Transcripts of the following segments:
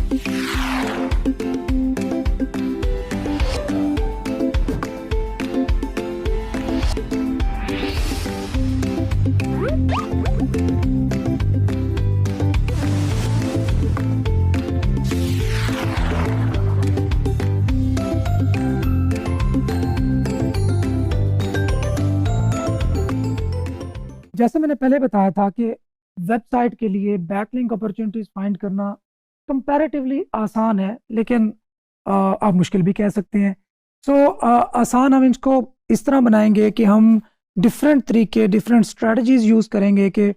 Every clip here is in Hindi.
जैसे मैंने पहले बताया था कि वेबसाइट के लिए बैकलिंक अपॉर्चुनिटीज फाइंड करना कंपैरेटिवली आसान है, लेकिन आप मुश्किल भी कह सकते हैं। आसान हम इसको इस तरह बनाएंगे कि हम डिफरेंट तरीके, डिफरेंट स्ट्रेटजीज यूज़ करेंगे कि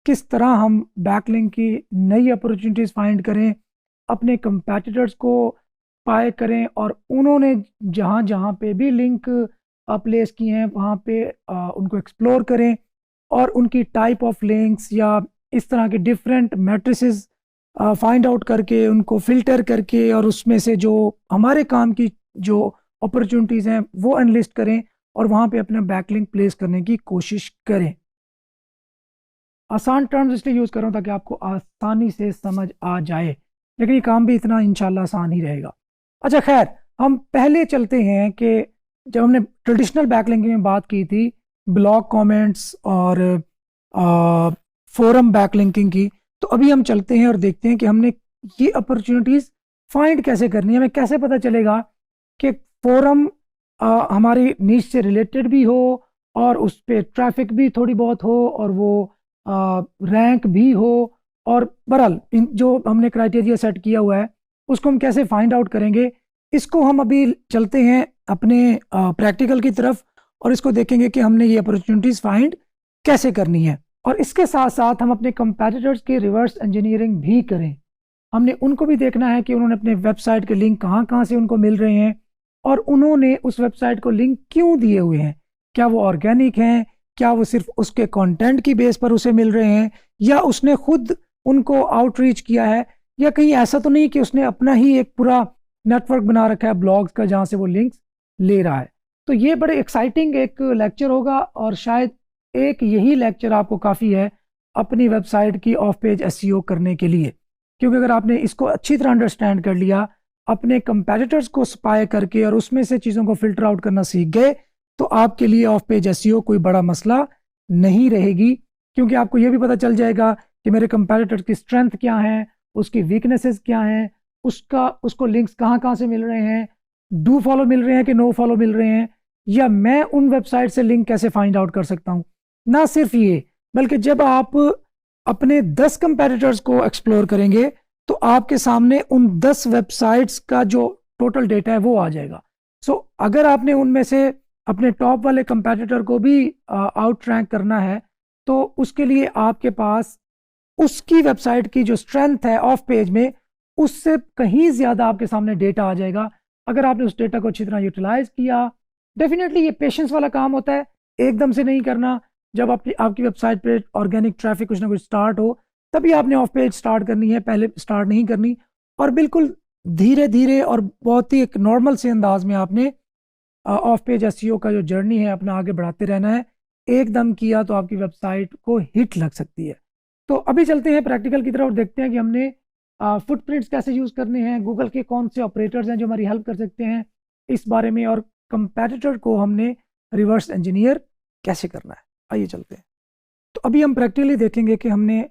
किस तरह हम बैकलिंक की नई अपॉर्चुनिटीज फाइंड करें, अपने कंपेटिटर्स को पाए करें, और उन्होंने जहाँ जहाँ पे भी लिंक प्लेस किए हैं वहाँ पे उनको एक्सप्लोर करें, और उनकी टाइप ऑफ लिंक्स या इस तरह के डिफरेंट मैट्रिसेस फाइंड आउट करके उनको फिल्टर करके, और उसमें से जो हमारे काम की जो अपॉर्चुनिटीज़ हैं वो एनालिस्ट करें और वहाँ पे अपना बैकलिंक प्लेस करने की कोशिश करें। आसान टर्म्स इसलिए यूज़ कर रहा हूँ ताकि आपको आसानी से समझ आ जाए, लेकिन ये काम भी इतना इंशाल्लाह आसान ही रहेगा। अच्छा खैर, हम पहले चलते हैं कि जब हमने ट्रेडिशनल बैकलिंकिंग में बात की थी ब्लॉग कमेंट्स और फोरम बैकलिंकिंग की, तो अभी हम चलते हैं और देखते हैं कि हमने ये अपॉर्चुनिटीज़ फाइंड कैसे करनी है। हमें कैसे पता चलेगा कि फोरम हमारी नीश से रिलेटेड भी हो और उस पर ट्रैफिक भी थोड़ी बहुत हो और वो रैंक भी हो, और बहरहाल जो हमने क्राइटेरिया सेट किया हुआ है उसको हम कैसे फाइंड आउट करेंगे। इसको हम अभी चलते हैं अपने प्रैक्टिकल की तरफ और इसको देखेंगे कि हमने ये अपॉर्चुनिटीज़ फाइंड कैसे करनी है, और इसके साथ साथ हम अपने कंपैटिटर्स की रिवर्स इंजीनियरिंग भी करें। हमने उनको भी देखना है कि उन्होंने अपने वेबसाइट के लिंक कहाँ कहाँ से उनको मिल रहे हैं, और उन्होंने उस वेबसाइट को लिंक क्यों दिए हुए हैं। क्या वो ऑर्गेनिक हैं, क्या वो सिर्फ उसके कंटेंट की बेस पर उसे मिल रहे हैं, या उसने खुद उनको आउटरीच किया है, या कहीं ऐसा तो नहीं कि उसने अपना ही एक पूरा नेटवर्क बना रखा है ब्लॉग्स का जहाँ से वो लिंक्स ले रहा है। तो ये बड़े एक्साइटिंग एक लेक्चर होगा, और शायद एक यही लेक्चर आपको काफ़ी है अपनी वेबसाइट की ऑफ पेज एसईओ करने के लिए, क्योंकि अगर आपने इसको अच्छी तरह अंडरस्टैंड कर लिया, अपने कंपेटिटर्स को स्पाई करके और उसमें से चीज़ों को फिल्टर आउट करना सीख गए, तो आपके लिए ऑफ पेज एसईओ कोई बड़ा मसला नहीं रहेगी, क्योंकि आपको ये भी पता चल जाएगा कि मेरे कंपेटिटर की स्ट्रेंथ क्या है, उसकी वीकनेसेस क्या हैं, उसको लिंक्स कहाँ कहाँ से मिल रहे हैं, डू फॉलो मिल रहे हैं कि नो फॉलो मिल रहे हैं, या मैं उन वेबसाइट से लिंक कैसे फाइंड आउट कर सकता हूँ। ना सिर्फ ये, बल्कि जब आप अपने 10 कंपेटिटर्स को एक्सप्लोर करेंगे तो आपके सामने उन 10 वेबसाइट्स का जो टोटल डेटा है वो आ जाएगा। अगर आपने उनमें से अपने टॉप वाले कंपेटिटर को भी आउट रैंक करना है, तो उसके लिए आपके पास उसकी वेबसाइट की जो स्ट्रेंथ है ऑफ पेज में, उससे कहीं ज़्यादा आपके सामने डेटा आ जाएगा अगर आपने उस डेटा को अच्छी तरह यूटिलाइज किया। डेफिनेटली ये पेशेंस वाला काम होता है, एकदम से नहीं करना। जब आपकी वेबसाइट पे ऑर्गेनिक ट्रैफिक कुछ ना कुछ स्टार्ट हो तभी आपने ऑफ पेज स्टार्ट करनी है, पहले स्टार्ट नहीं करनी, और बिल्कुल धीरे धीरे और बहुत ही एक नॉर्मल से अंदाज में आपने ऑफ पेज एसईओ का जो जर्नी है अपना आगे बढ़ाते रहना है। एकदम किया तो आपकी वेबसाइट को हिट लग सकती है। तो अभी चलते हैं प्रैक्टिकल की तरफ और देखते हैं कि हमने फुटप्रिंट्स कैसे यूज़ करने हैं, गूगल के कौन से ऑपरेटर्स हैं जो हमारी हेल्प कर सकते हैं इस बारे में, और कंपेटिटर को हमने रिवर्स इंजीनियर कैसे करना है। आइए चलते हैं। तो अभी हम प्रैक्टिकली देखेंगे कि हमने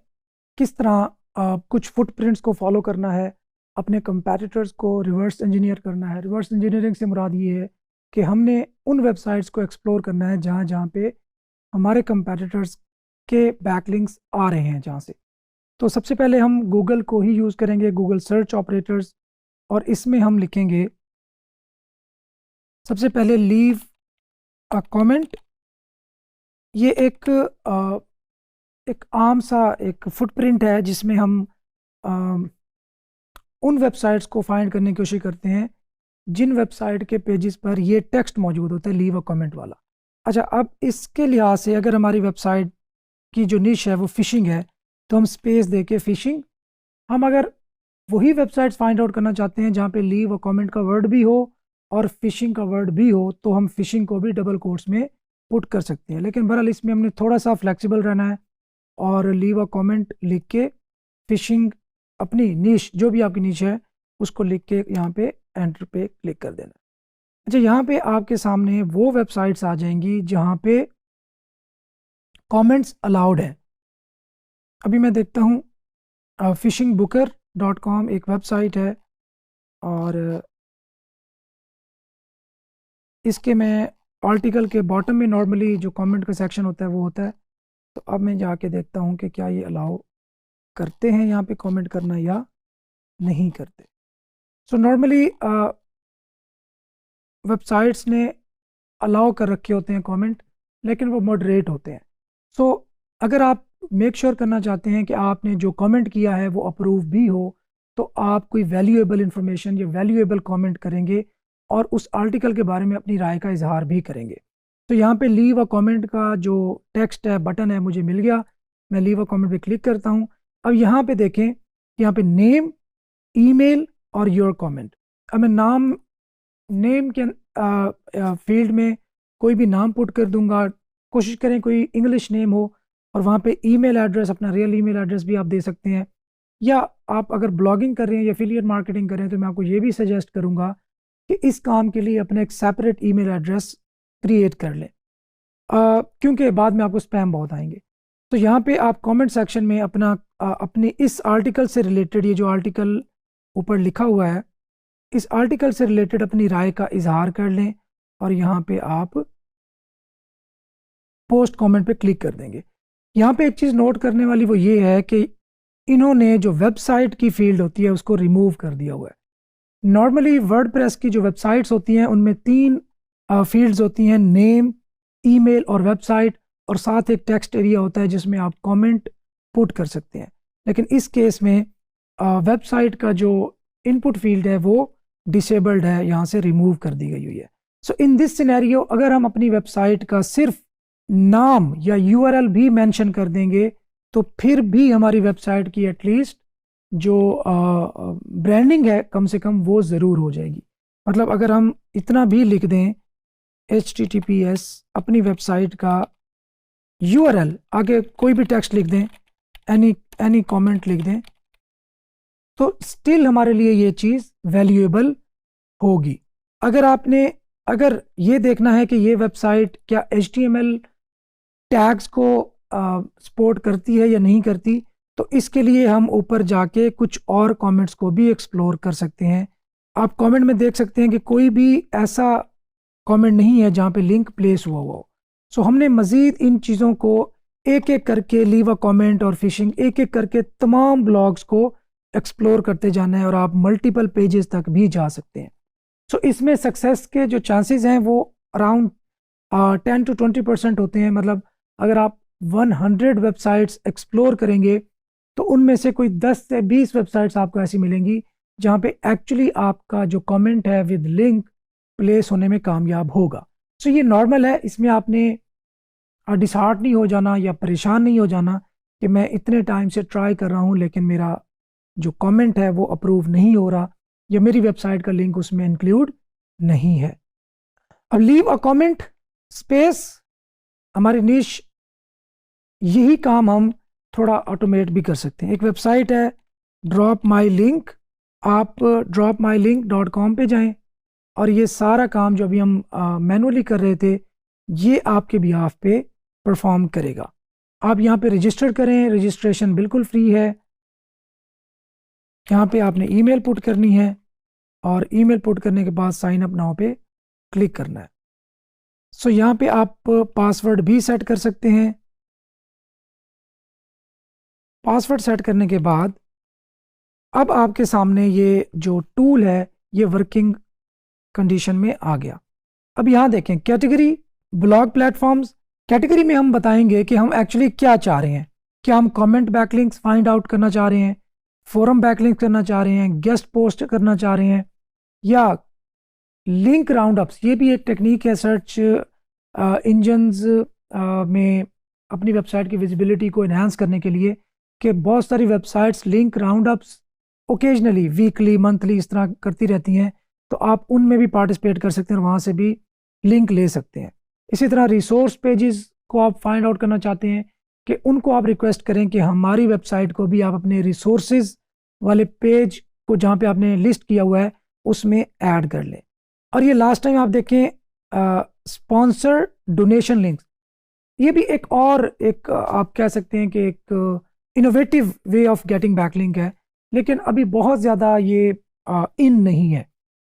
किस तरह कुछ फुटप्रिंट्स को फॉलो करना है, अपने कंपेटिटर्स को रिवर्स इंजीनियर करना है। रिवर्स इंजीनियरिंग से मुराद ये है कि हमने उन वेबसाइट्स को एक्सप्लोर करना है जहाँ जहाँ पे हमारे कंपेटिटर्स के बैकलिंक्स आ रहे हैं जहाँ से। तो सबसे पहले हम गूगल को ही यूज़ करेंगे, गूगल सर्च ऑपरेटर्स, और इसमें हम लिखेंगे सबसे पहले लीव अ कमेंट। ये एक आम सा एक फुटप्रिंट है जिसमें हम उन वेबसाइट्स को फाइंड करने की कोशिश करते हैं जिन वेबसाइट के पेजेस पर ये टेक्स्ट मौजूद होता है, लीव अ कमेंट वाला। अच्छा, अब इसके लिहाज से अगर हमारी वेबसाइट की जो निश है वो फिशिंग है तो हम स्पेस दे के फिशिंग, हम अगर वही वेबसाइट्स फाइंड आउट करना चाहते हैं जहाँ पे लीव अ कमेंट का वर्ड भी हो और फिशिंग का वर्ड भी हो, तो हम फिशिंग को भी डबल कोट्स में पुट कर सकते हैं। लेकिन बहरहाल इसमें हमने थोड़ा सा फ्लेक्सिबल रहना है और लीव अ कमेंट लिख के फिशिंग अपनी नीश, जो भी आपकी नीश है उसको लिख के यहाँ पे एंटर पे क्लिक कर देना। अच्छा, यहाँ पे आपके सामने वो वेबसाइट्स आ जाएंगी जहाँ पे कमेंट्स अलाउड है। अभी मैं देखता हूँ fishingbooker.com एक वेबसाइट है, और इसके मैं आर्टिकल के बॉटम में नॉर्मली जो कमेंट का सेक्शन होता है वो होता है। तो अब मैं जाके देखता हूँ कि क्या ये अलाउ करते हैं यहाँ पे कमेंट करना या नहीं करते। सो नॉर्मली वेबसाइट्स ने अलाउ कर रखे होते हैं कमेंट, लेकिन वो मॉडरेट होते हैं। सो अगर आप मेक श्योर करना चाहते हैं कि आपने जो कमेंट किया है वो अप्रूव भी हो, तो आप कोई वैल्यूएबल इंफॉर्मेशन या वैल्यूएबल कमेंट करेंगे और उस आर्टिकल के बारे में अपनी राय का इजहार भी करेंगे। तो यहाँ पे लीव अ कमेंट का जो टेक्स्ट है, बटन है, मुझे मिल गया। मैं लीव अ कमेंट पे क्लिक करता हूँ। अब यहाँ पे देखें, यहाँ पे नेम, ईमेल और योर कमेंट। अब मैं नेम के फील्ड में कोई भी नाम पुट कर दूंगा। कोशिश करें कोई इंग्लिश नेम हो, और वहाँ पे ईमेल एड्रेस, अपना रियल ईमेल एड्रेस भी आप दे सकते हैं। या आप अगर ब्लॉगिंग कर रहे हैं या एफिलिएट मार्केटिंग कर रहे हैं, तो मैं आपको ये भी सजेस्ट करूँगा कि इस काम के लिए अपना एक सेपरेट ईमेल एड्रेस क्रिएट कर लें, क्योंकि बाद में आपको स्पैम बहुत आएंगे। तो यहाँ पे आप कमेंट सेक्शन में अपनी इस आर्टिकल से रिलेटेड, ये जो आर्टिकल ऊपर लिखा हुआ है, इस आर्टिकल से रिलेटेड अपनी राय का इजहार कर लें, और यहाँ पे आप पोस्ट कमेंट पे क्लिक कर देंगे। यहाँ पे एक चीज़ नोट करने वाली वो ये है कि इन्होंने जो वेबसाइट की फील्ड होती है उसको रिमूव कर दिया हुआ है। नॉर्मली वर्डप्रेस की जो वेबसाइट्स होती हैं उनमें 3 फील्ड्स होती हैं, नेम, ईमेल और वेबसाइट, और साथ एक टेक्स्ट एरिया होता है जिसमें आप कमेंट पुट कर सकते हैं। लेकिन इस केस में वेबसाइट का जो इनपुट फील्ड है वो डिसेबल्ड है, यहाँ से रिमूव कर दी गई हुई है। सो इन दिस सिनेरियो अगर हम अपनी वेबसाइट का सिर्फ नाम या यूआरएल भी मेंशन कर देंगे, तो फिर भी हमारी वेबसाइट की एटलीस्ट जो ब्रांडिंग है कम से कम वो ज़रूर हो जाएगी। मतलब अगर हम इतना भी लिख दें HTTPS अपनी वेबसाइट का यूआरएल, आगे कोई भी टेक्स्ट लिख दें, एनी कमेंट लिख दें, तो स्टिल हमारे लिए ये चीज़ वैल्यूएबल होगी। अगर ये देखना है कि ये वेबसाइट क्या HTML टैग्स को सपोर्ट करती है या नहीं करती, तो इसके लिए हम ऊपर जाके कुछ और कमेंट्स को भी एक्सप्लोर कर सकते हैं। आप कमेंट में देख सकते हैं कि कोई भी ऐसा कमेंट नहीं है जहाँ पे लिंक प्लेस हुआ हो। सो हमने मज़ीद इन चीज़ों को एक एक करके, लीव अ कमेंट और फिशिंग, एक एक करके तमाम ब्लॉग्स को एक्सप्लोर करते जाना है, और आप मल्टीपल पेजेस तक भी जा सकते हैं। सो इसमें सक्सेस के जो चांसेस हैं वो अराउंड 10 to 20% होते हैं। मतलब अगर आप 100 वेबसाइट्स एक्सप्लोर करेंगे तो उनमें से कोई 10 से 20 वेबसाइट्स आपको ऐसी मिलेंगी जहाँ पे एक्चुअली आपका जो कमेंट है विद लिंक प्लेस होने में कामयाब होगा। सो ये नॉर्मल है, इसमें आपने डिसहार्ट नहीं हो जाना या परेशान नहीं हो जाना कि मैं इतने टाइम से ट्राई कर रहा हूँ लेकिन मेरा जो कमेंट है वो अप्रूव नहीं हो रहा, या मेरी वेबसाइट का लिंक उसमें इंक्लूड नहीं है। अब लीव अ कमेंट स्पेस, हमारी निश, यही काम हम थोड़ा ऑटोमेट भी कर सकते हैं। एक वेबसाइट है ड्रॉप माई लिंक, आप dropmylink.com पे जाएं, और ये सारा काम जो अभी हम मैनुअली कर रहे थे ये आपके बिहाफ पे परफॉर्म करेगा। आप यहाँ पे रजिस्टर करें, रजिस्ट्रेशन बिल्कुल फ्री है। यहाँ पे आपने ईमेल पुट करनी है, और ईमेल पुट करने के बाद साइन अप नाउ पे क्लिक करना है। सो यहाँ पे आप पासवर्ड भी सेट कर सकते हैं। पासवर्ड सेट करने के बाद अब आपके सामने ये जो टूल है ये वर्किंग कंडीशन में आ गया। अब यहाँ देखें कैटेगरी, ब्लॉग प्लेटफॉर्म्स। कैटेगरी में हम बताएंगे कि हम एक्चुअली क्या चाह रहे हैं। क्या हम कमेंट बैकलिंक्स फाइंड आउट करना चाह रहे हैं, फोरम बैकलिंक्स करना चाह रहे हैं, गेस्ट पोस्ट करना चाह रहे हैं, या लिंक राउंड अप्स। ये भी एक टेक्निक है सर्च इंजन्स में अपनी वेबसाइट की विजिबिलिटी को एनहांस करने के लिए, कि बहुत सारी websites link round ups occasionally, weekly, monthly इस तरह करती रहती हैं, तो आप उनमें भी पार्टिसिपेट कर सकते हैं और वहाँ से भी लिंक ले सकते हैं। इसी तरह रिसोर्स पेजेस को आप फाइंड आउट करना चाहते हैं कि उनको आप रिक्वेस्ट करें कि हमारी वेबसाइट को भी आप अपने रिसोर्सेज वाले पेज को जहाँ पे आपने लिस्ट किया हुआ है उसमें ऐड कर लें। और ये लास्ट टाइम आप देखें स्पॉन्सर डोनेशन लिंक्स, ये भी एक और एक आप कह सकते हैं कि एक innovative way of getting backlink है, लेकिन अभी बहुत ज़्यादा ये इन नहीं है।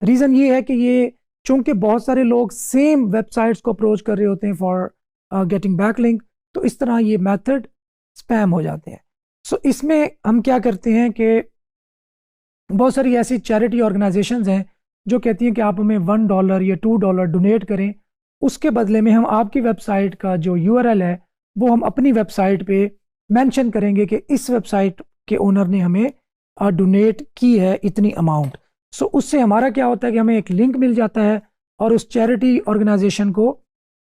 रीज़न ये है कि ये चूंकि बहुत सारे लोग सेम वेबसाइट्स को अप्रोच कर रहे होते हैं फॉर गेटिंग बैकलिंक, तो इस तरह ये मेथड स्पैम हो जाते हैं। सो इसमें हम क्या करते हैं कि बहुत सारी ऐसी चैरिटी ऑर्गेनाइजेशंस हैं जो कहती हैं कि आप हमें $1 या $2 डोनेट करें, उसके बदले में हम आपकी वेबसाइट का जो URL है वो हम अपनी वेबसाइट पे मेंशन करेंगे कि इस वेबसाइट के ओनर ने हमें डोनेट की है इतनी अमाउंट। सो उससे हमारा क्या होता है कि हमें एक लिंक मिल जाता है और उस चैरिटी ऑर्गेनाइजेशन को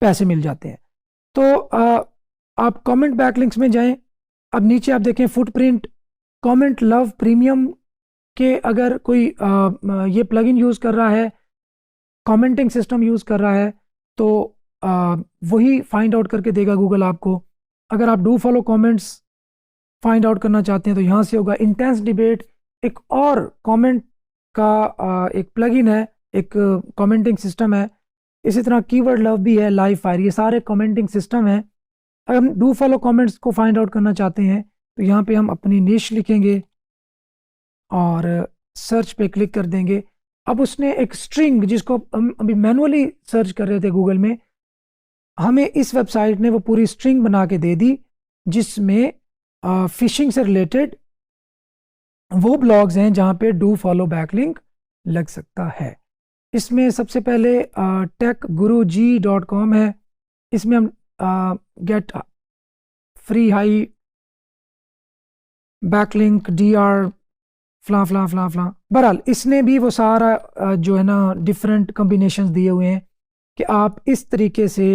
पैसे मिल जाते हैं। तो आप कमेंट बैकलिंक्स में जाएं। अब नीचे आप देखें फुटप्रिंट कमेंट लव प्रीमियम के, अगर कोई ये प्लगइन यूज़ कर रहा है, कमेंटिंग सिस्टम यूज़ कर रहा है, तो वही फाइंड आउट करके देगा गूगल आपको। अगर आप do follow comments find out करना चाहते हैं तो यहाँ से होगा। इंटेंस डिबेट एक और कमेंट का एक प्लगइन है, एक कमेंटिंग सिस्टम है। इसी तरह कीवर्ड लव भी है, लाइव फायर, ये सारे कमेंटिंग सिस्टम हैं। अगर हम डू फॉलो कमेंट्स को फाइंड आउट करना चाहते हैं तो यहाँ पे हम अपनी निश लिखेंगे और सर्च पे क्लिक कर देंगे। अब उसने एक स्ट्रिंग, जिसको हम अभी मैनुअली सर्च कर रहे थे गूगल में, हमें इस वेबसाइट ने वो पूरी स्ट्रिंग बना के दे दी जिसमें फिशिंग से रिलेटेड वो ब्लॉग्स हैं जहाँ पे डू फॉलो बैकलिंक लग सकता है। इसमें सबसे पहले techguruji.com है। इसमें हम get free high backlink DR फला फला फला फला, बहरहाल इसने भी वो सारा जो है ना डिफरेंट कॉम्बिनेशंस दिए हुए हैं कि आप इस तरीके से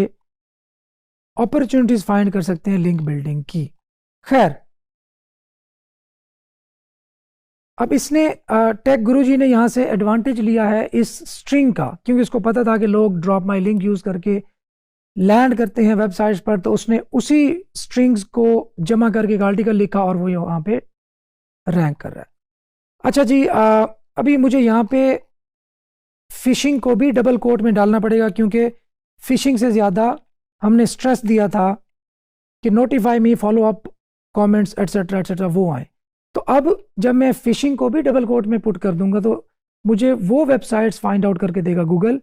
अपॉर्चुनिटीज फाइंड कर सकते हैं लिंक बिल्डिंग की। खैर, अब इसने टेक गुरुजी ने यहाँ से एडवांटेज लिया है इस स्ट्रिंग का, क्योंकि उसको पता था कि लोग ड्रॉप माई लिंक यूज़ करके लैंड करते हैं वेबसाइट्स पर, तो उसने उसी स्ट्रिंग्स को जमा करके एक आर्टिकल लिखा और वो यहाँ पे रैंक कर रहा है। अच्छा जी, अभी मुझे यहाँ पे फिशिंग को भी डबल कोट में डालना पड़ेगा, क्योंकि फिशिंग से ज़्यादा हमने स्ट्रेस दिया था कि नोटिफाई मी, follow up, comments etcetera etcetera वो आए। तो अब जब मैं फिशिंग को भी डबल कोट में पुट कर दूंगा तो मुझे वो वेबसाइट्स फाइंड आउट करके देगा गूगल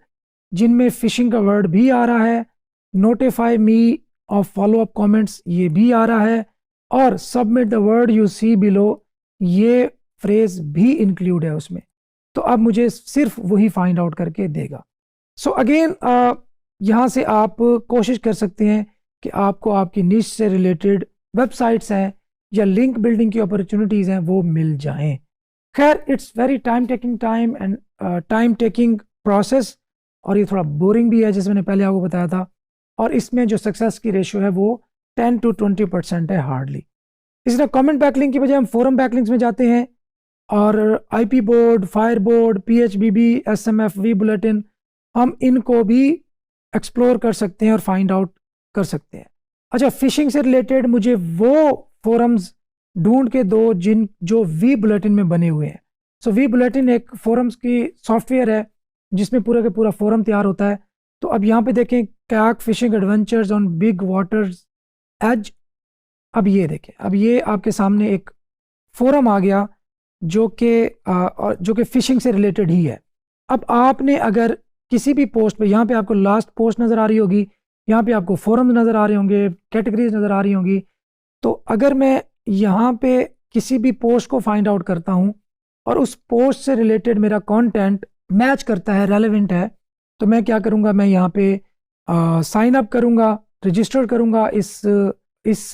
जिनमें फिशिंग का वर्ड भी आ रहा है, notify me of follow up comments ये भी आ रहा है, और submit the word you see below ये फ्रेज भी इंक्लूड है उसमें। तो अब मुझे सिर्फ वही फाइंड आउट करके देगा। सो अगेन यहाँ से आप कोशिश कर सकते हैं कि आपको आपकी निश से रिलेटेड वेबसाइट्स हैं या लिंक बिल्डिंग की अपॉर्चुनिटीज़ हैं वो मिल जाएं। खैर, it's very time taking process, और ये थोड़ा बोरिंग भी है जैसे मैंने पहले आपको बताया था, और इसमें जो सक्सेस की रेशियो है वो 10 to 20% है हार्डली। इसी तरह कमेंट बैकलिंक की बजाय हम फोरम बैकलिंक्स में जाते हैं, और IP board, Fireboard, PHBB, SMF, vBulletin, हम इनको भी एक्सप्लोर कर सकते हैं और फाइंड आउट कर सकते हैं। अच्छा, फिशिंग से रिलेटेड मुझे वो फोरम्स ढूंढ के दो जो वी बुलेटिन में बने हुए हैं। सो वी बुलेटिन एक फोरम्स की सॉफ्टवेयर है जिसमें पूरा का पूरा फोरम तैयार होता है। तो अब यहाँ पे देखें, kayak fishing adventures on big waters edge. अब ये देखें, अब ये आपके सामने एक फोरम आ गया जो कि फिशिंग से रिलेटेड ही है। अब आपने अगर किसी भी पोस्ट पे, यहाँ पे आपको लास्ट पोस्ट नज़र आ रही होगी, यहाँ पे आपको फोरम्स नज़र आ रहे होंगे, कैटेगरीज नज़र आ रही होंगी। तो अगर मैं यहाँ पे किसी भी पोस्ट को फाइंड आउट करता हूँ और उस पोस्ट से रिलेटेड मेरा कंटेंट मैच करता है, रेलेवेंट है, तो मैं क्या करूँगा, मैं यहाँ पे साइन अप करूँगा, रजिस्टर करूँगा इस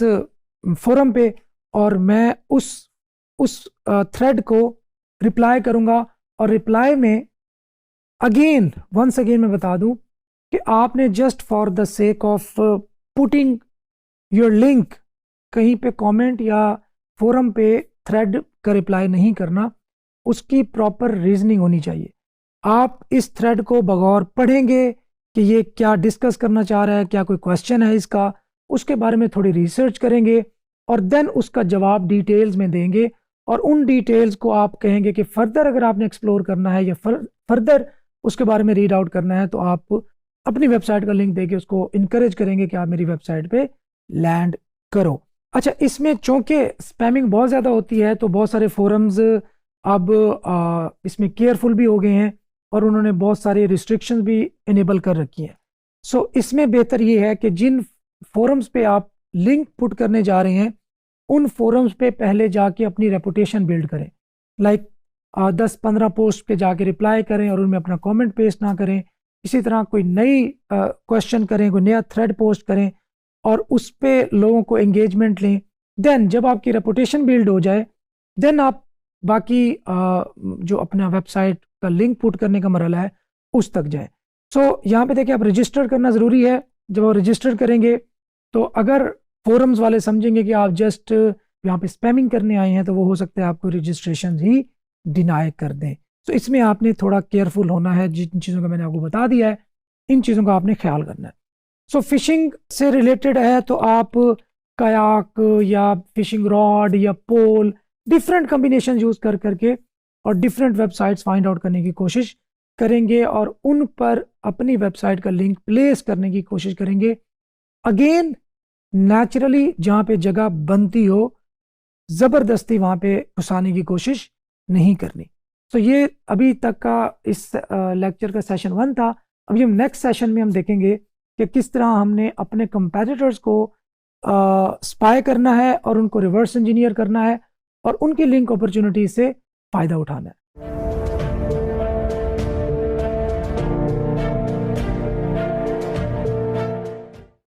फोरम पे, और मैं उस थ्रेड को रिप्लाई करूँगा। और रिप्लाई में वंस अगेन मैं बता दूं कि आपने just for the sake of putting your link कहीं पे कमेंट या फोरम पे थ्रेड का रिप्लाई नहीं करना, उसकी प्रॉपर रीजनिंग होनी चाहिए। आप इस थ्रेड को बगौर पढ़ेंगे कि ये क्या डिस्कस करना चाह रहा है, क्या कोई क्वेश्चन है इसका, उसके बारे में थोड़ी रिसर्च करेंगे और देन उसका जवाब डिटेल्स में देंगे, और उन डिटेल्स को आप कहेंगे कि फर्दर अगर आपने एक्सप्लोर करना है या फर्दर उसके बारे में रीड आउट करना है, तो आप अपनी वेबसाइट का लिंक देके उसको इनकरेज करेंगे कि आप मेरी वेबसाइट पे लैंड करो। अच्छा, इसमें चूंकि स्पैमिंग बहुत ज़्यादा होती है तो बहुत सारे फोरम्स अब इसमें केयरफुल भी हो गए हैं और उन्होंने बहुत सारी रिस्ट्रिक्शंस भी इनेबल कर रखी हैं। सो इसमें बेहतर ये है कि जिन फोरम्स पे आप लिंक पुट करने जा रहे हैं उन फोरम्स पे पहले जाके अपनी रेपुटेशन बिल्ड करें। लाइक 10-15 पोस्ट पे जाके रिप्लाई करें और उनमें अपना कमेंट पेस्ट ना करें। इसी तरह कोई नई क्वेश्चन करें, कोई नया थ्रेड पोस्ट करें और उस पे लोगों को एंगेजमेंट लें। देन जब आपकी रेपुटेशन बिल्ड हो जाए, देन आप बाकी जो अपना वेबसाइट का लिंक पुट करने का मरहला है उस तक जाएं। सो यहाँ पे देखिए, आप रजिस्टर करना ज़रूरी है। जब आप रजिस्टर करेंगे तो अगर फोरम्स वाले समझेंगे कि आप जस्ट यहाँ पे स्पैमिंग करने आए हैं, तो वो हो सकता है आपको रजिस्ट्रेशन ही डिनाई कर दें। तो इसमें आपने थोड़ा केयरफुल होना है। जिन चीज़ों का मैंने आपको बता दिया है, इन चीज़ों का आपने ख्याल करना है। सो फिशिंग से रिलेटेड है तो आप कायाक या फिशिंग रॉड या पोल, डिफरेंट कॉम्बिनेशन यूज़ कर करके और डिफरेंट वेबसाइट्स फाइंड आउट करने की कोशिश करेंगे और उन पर अपनी वेबसाइट का लिंक प्लेस करने की कोशिश करेंगे। अगेन, नेचुरली जहाँ पे जगह बनती हो, ज़बरदस्ती वहाँ पे घुसाने की कोशिश नहीं करनी। तो ये अभी तक का इस लेक्चर का सेशन 1 था। अभी हम नेक्स्ट सेशन में हम देखेंगे कि किस तरह हमने अपने कंपेटिटर्स को स्पाई करना है और उनको रिवर्स इंजीनियर करना है और उनकी लिंक अपॉर्चुनिटी से फ़ायदा उठाना है।